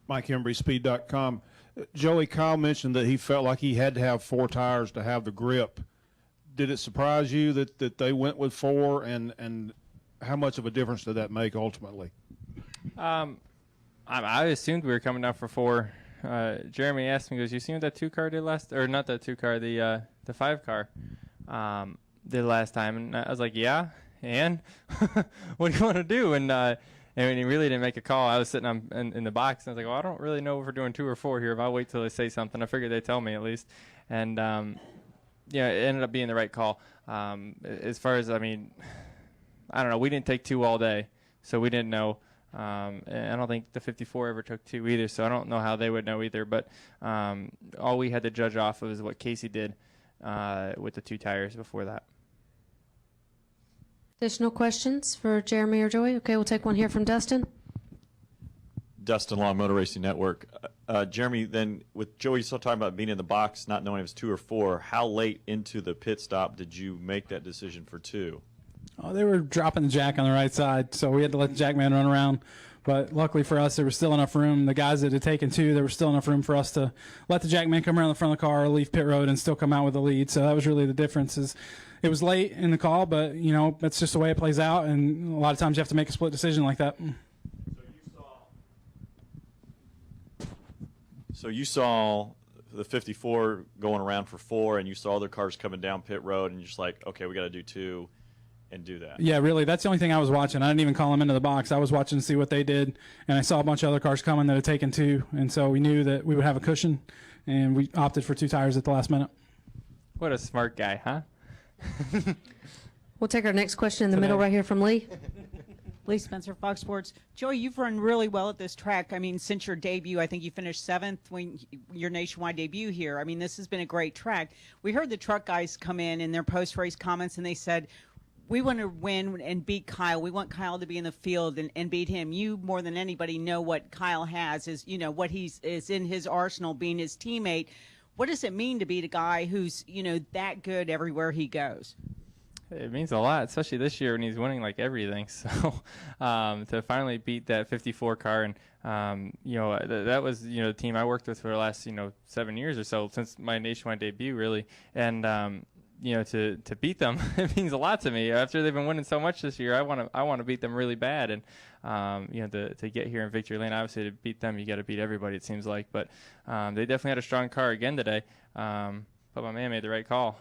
Mike Embry, Speed.com. Joey, Kyle mentioned that he felt like he had to have 4 tires to have the grip. Did it surprise you that they went with 4, and how much of a difference did that make ultimately? I assumed we were coming down for 4. Jeremy asked me, goes, you seen what that 2 car did last, or not that 2 car, the 5 car did last time? And I was like, yeah, and what do you want to do? And he really didn't make a call. I was sitting in the box, and I was like, well, I don't really know if we're doing 2 or 4 here. If I'll wait till they say something, I figured they'd tell me at least. And yeah, it ended up being the right call. As far as, I mean, I don't know. We didn't take 2 all day, so we didn't know. And I don't think the 54 ever took 2 either, so I don't know how they would know either. But all we had to judge off of is what Casey did with the 2 tires before that. Additional questions for Jeremy or Joey? Okay, we'll take one here from Dustin. Dustin Long, Motor Racing Network. Jeremy, then with Joey still talking about being in the box, not knowing if it was 2 or 4, how late into the pit stop did you make that decision for 2? Oh, they were dropping the jack on the right side, so we had to let the jack man run around. But luckily for us, there was still enough room. The guys that had taken 2, there was still enough room for us to let the jack man come around the front of the car, leave pit road, and still come out with the lead. So that was really the difference. It was late in the call, but, you know, that's just the way it plays out. And a lot of times you have to make a split decision like that. So you saw the 54 going around for 4, and you saw other cars coming down pit road, and you're just like, okay, we got to do 2 and do that. Yeah, really. That's the only thing I was watching. I didn't even call them into the box. I was watching to see what they did, and I saw a bunch of other cars coming that had taken 2, and so we knew that we would have a cushion, and we opted for 2 tires at the last minute. What a smart guy, huh? We'll take our next question in the middle right here from Lee. Lee Spencer, Fox Sports. Joey, you've run really well at this track. I mean, since your debut, I think you finished 7th when your nationwide debut here. I mean, this has been a great track. We heard the truck guys come in their post-race comments, and they said, we want to win and beat Kyle. We want Kyle to be in the field and beat him. You, more than anybody, know what Kyle has, is, you know, what is in his arsenal, being his teammate. What does it mean to beat a guy who's, you know, that good everywhere he goes? It means a lot, especially this year when he's winning like everything. So to finally beat that 54 car, and you know, that was, you know, the team I worked with for the last, you know, 7 years or so, since my nationwide debut, really. And you know, to beat them, it means a lot to me. After they've been winning so much this year, I want to beat them really bad. And you know, to get here in victory lane, obviously to beat them, you got to beat everybody, it seems like. But they definitely had a strong car again today. But my man made the right call.